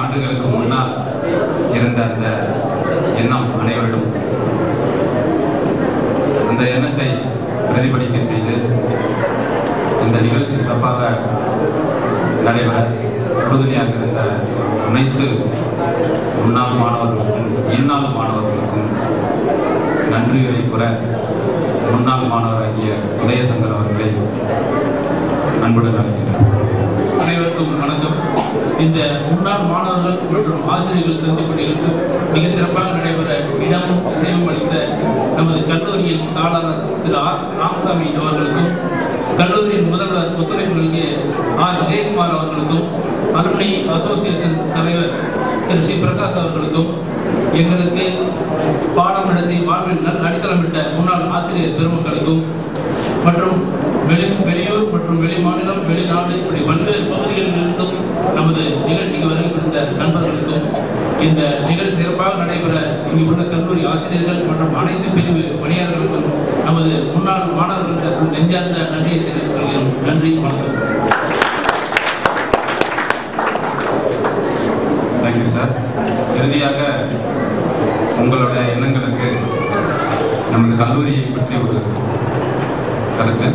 ஆண்டுகளுக்கு முன்னால் இருந்த அந்த எண்ணம் அனைவரிடம் அந்த எண்ணத்தை பிரதிபலிக்க செய்து இந்த நிகழ்ச்சி சிறப்பாக நடைபெற உறுதுணையாக இருந்த அனைத்து முன்னாள் மாணவர்களுக்கும் இந்நாள் மாணவர்களுக்கும் நன்றியுரை கூற முன்னாள் மாணவராகிய உதயசங்கர் அவர்களை அன்புடன் அழைக்கின்றனர். அனைவருக்கும் வணக்கம். இந்த முன்னாள் மாணவர்கள் மற்றும் ஆசிரியர்கள் சந்திப்பு நிகழ்ச்சி மிக சிறப்பாக நடைபெற இடமும் இசையும் அளித்த நமது கல்லூரியின் தாளர் திரு ஆர் ராமசாமி அவர்களுக்கும், கல்லூரியின் முதல்வர் ஒத்துழைப்பு நல்கிய ஆர் விஜயகுமார் அவர்களுக்கும், அலுமினி அசோசியேஷன் தலைவர் திரு ஸ்ரீ பிரகாஷ் அவர்களுக்கும், எங்களுக்கு பாடம் நடத்தி வாழ்வில் அடித்தளமிட்ட முன்னாள் ஆசிரியர் பெருமக்களுக்கும் மற்றும் வெளியூர் மற்றும் வெளிமாநிலம் வெளிநாடு இப்படி பல்வேறு பகுதிகளில் இருந்தும் நமது நிகழ்ச்சிக்கு வருகை புரிந்த நண்பர்களுக்கும், இந்த நிகழ்ச்சி சிறப்பாக நடைபெற இங்கு உள்ள கல்லூரி ஆசிரியர்கள் மற்றும் அனைத்து பிரிவு பணியாளர்களுக்கும் நமது முன்னாள் மாணவர்கள் சார்பில் நெஞ்சார்ந்த நன்றியை தெரிவித்துக் கொள்கிறோம். நன்றி, வணக்கம். Thank you sir. இறுதியாக உங்களோட எண்ணங்களுக்கு நமது கல்லூரியை பற்றி ஒரு கருத்து.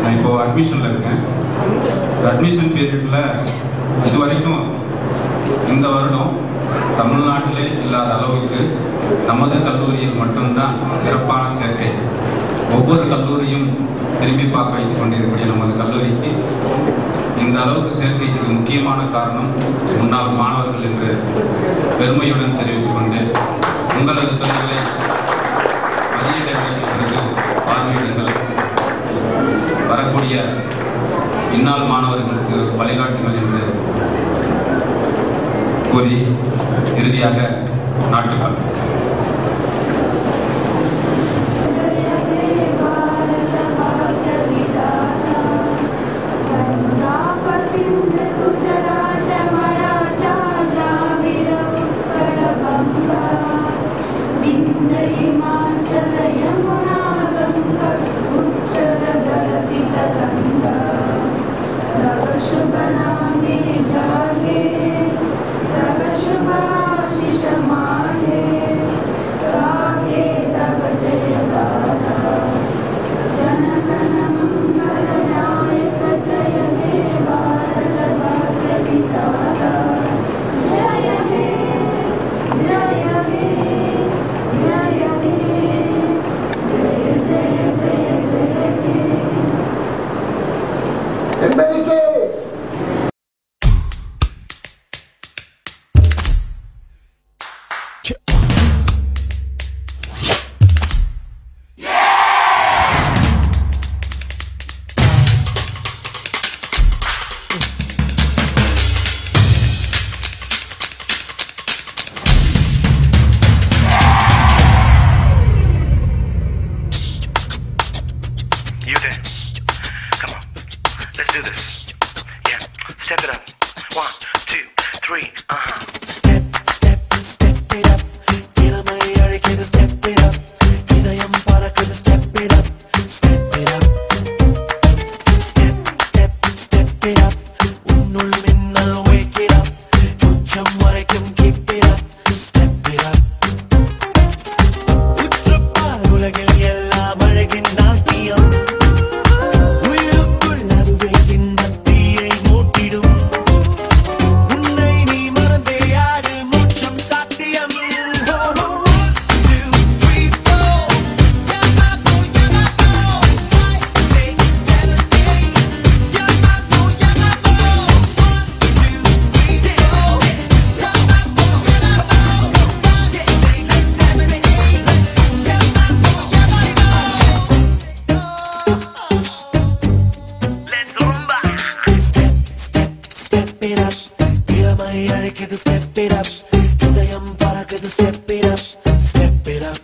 நான் இப்போ அட்மிஷனில் இருக்கேன். அட்மிஷன் பீரியடில் இது வரைக்கும் இந்த வருடம் தமிழ்நாட்டிலே இல்லாத அளவுக்கு நமது கல்லூரியில் மட்டும்தான் சிறப்பான சேர்க்கை. ஒவ்வொரு கல்லூரியும் திரும்பி பார்க்க வைத்துக் கொண்டிருக்கக்கூடிய நமது கல்லூரிக்கு இந்த அளவுக்கு சேர்க்கைக்கு முக்கியமான காரணம் முன்னாள் மாணவர்கள் என்று பெருமையுடன் தெரிவித்துக் கொண்டு, உங்களது துறைகளை பதியிடங்களுக்கு பிறகு பார்வையிடுங்கள். வரக்கூடிய இந்நாள் மாணவர்களுக்கு வழிகாட்டுங்கள் என்று கூறி இறுதியாக நாட்டுக்கள். You there? Come on, let's do this. Yeah, step it up. 1, 2, 3. Step, step, step it up. Ilamai alikku step it up. Idayam parakku step it up. Step it up. Step, step, step it up. Unnul minnal wake it up. Ucham varaikkum keep it up. Step it up. Uttrappa ulagil ellam alagin naatiyam. Step it up, idayam parakku step it up, step it up.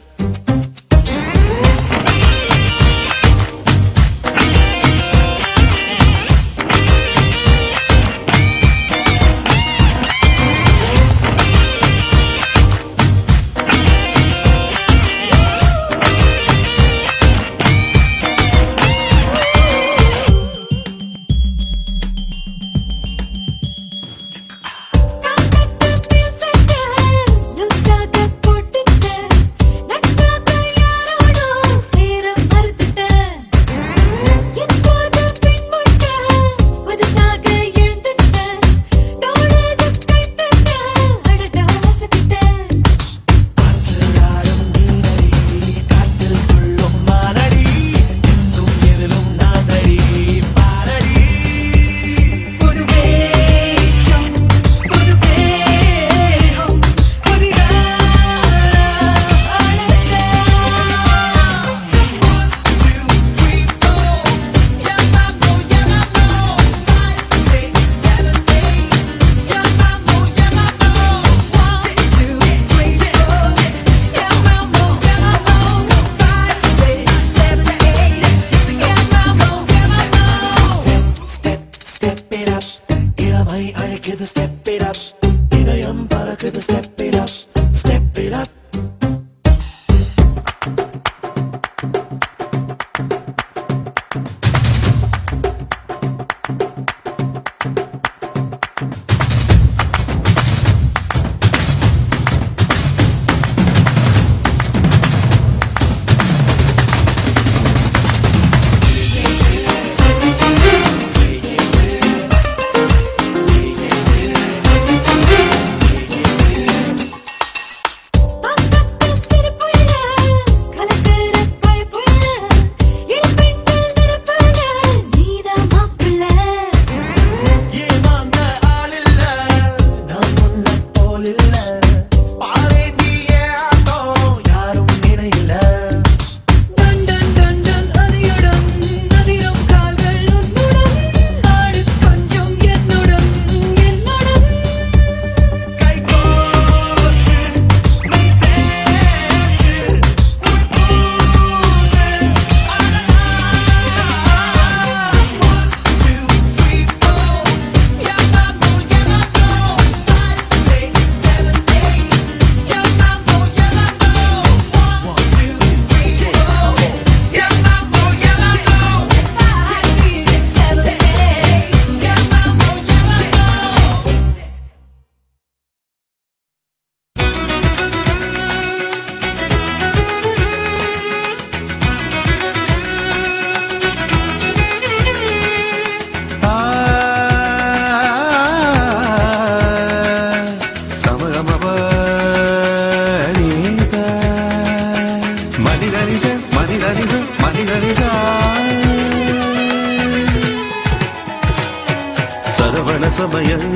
Saravana சமயல்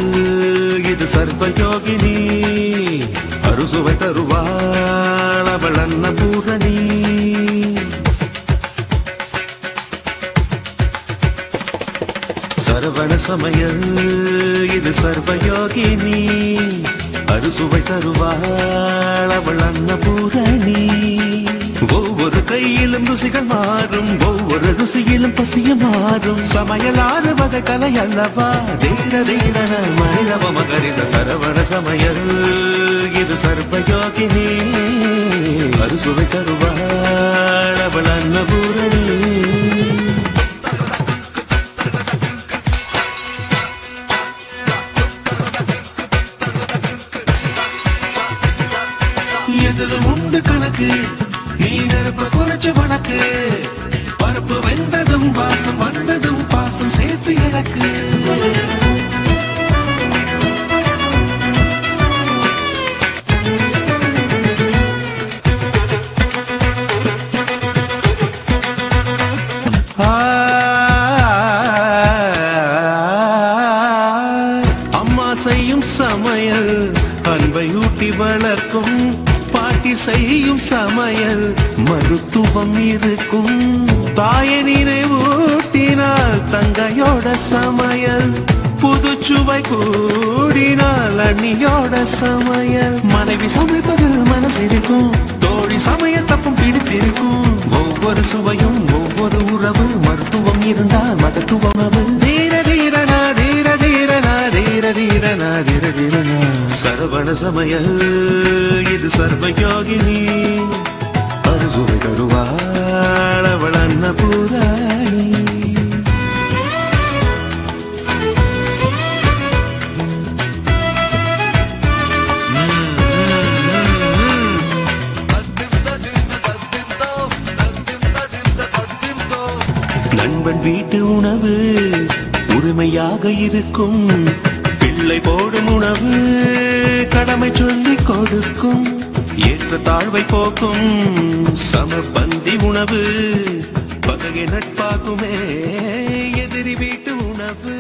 இது சர்வயோகினி அறுசுவை தருவாள் அவள் அன்னபூரணி சரவண சமயல் இது சர்வயோகினி அறுசுவை தருவாள் அவள் அன்னபூரணி ஒவ்வொரு கையிலும் ருசிகள் மாறும் ஒவ்வொரு ருசியிலும் பசிய மாறும் சமையலாறு வகை கலை அல்லவா தீர தீரன மனிதவ மகரித சரவண சமயல் இது சர்வயோகினி அறுசுவை தருவாள் அவள் அன்னபூரணி எதிலும் உண்டு கணக்கு நீ நெருப்ப குறைச்சு வணக்கு பருப்பு வெந்ததும் வாசம் வந்ததும் பாசம் சேர்த்து எனக்கு அம்மா செய்யும் சமையல் அன்பை ஊட்டி வளர்க்கும் பாட்டி செய்யும் சமையல் மருத்துவம் இருக்கும் தாயை நினைவூட்டினால் தங்கையோட சமையல் புதுச்சுவை கூடினால் அண்ணியோட சமையல் மனைவி சமைப்பதில் மனசிருக்கும் தோழி சமைய தப்பும் பிடித்திருக்கும் ஒவ்வொரு சுவையும் ஒவ்வொரு உறவு மருத்துவம் இருந்தால் மகத்துவம் அவள் தீர தீரனா தீர தீரனா தீர தீரனா தீர தீரனா சரவண சமயல் இது சர்வயோகினி அறுசுவை தருவாள் அவள் அன்னபூரணி நண்பன் வீட்டு உணவு உரிமையாக இருக்கும் பிள்ளை போடும் உணவு கடமை சொல்லிக் கொடுக்கும் ஏற்ற தாழ்வை போக்கும் சமபந்தி உணவு பகையை நட்பாக்குமே எதிரி வீட்டு உணவு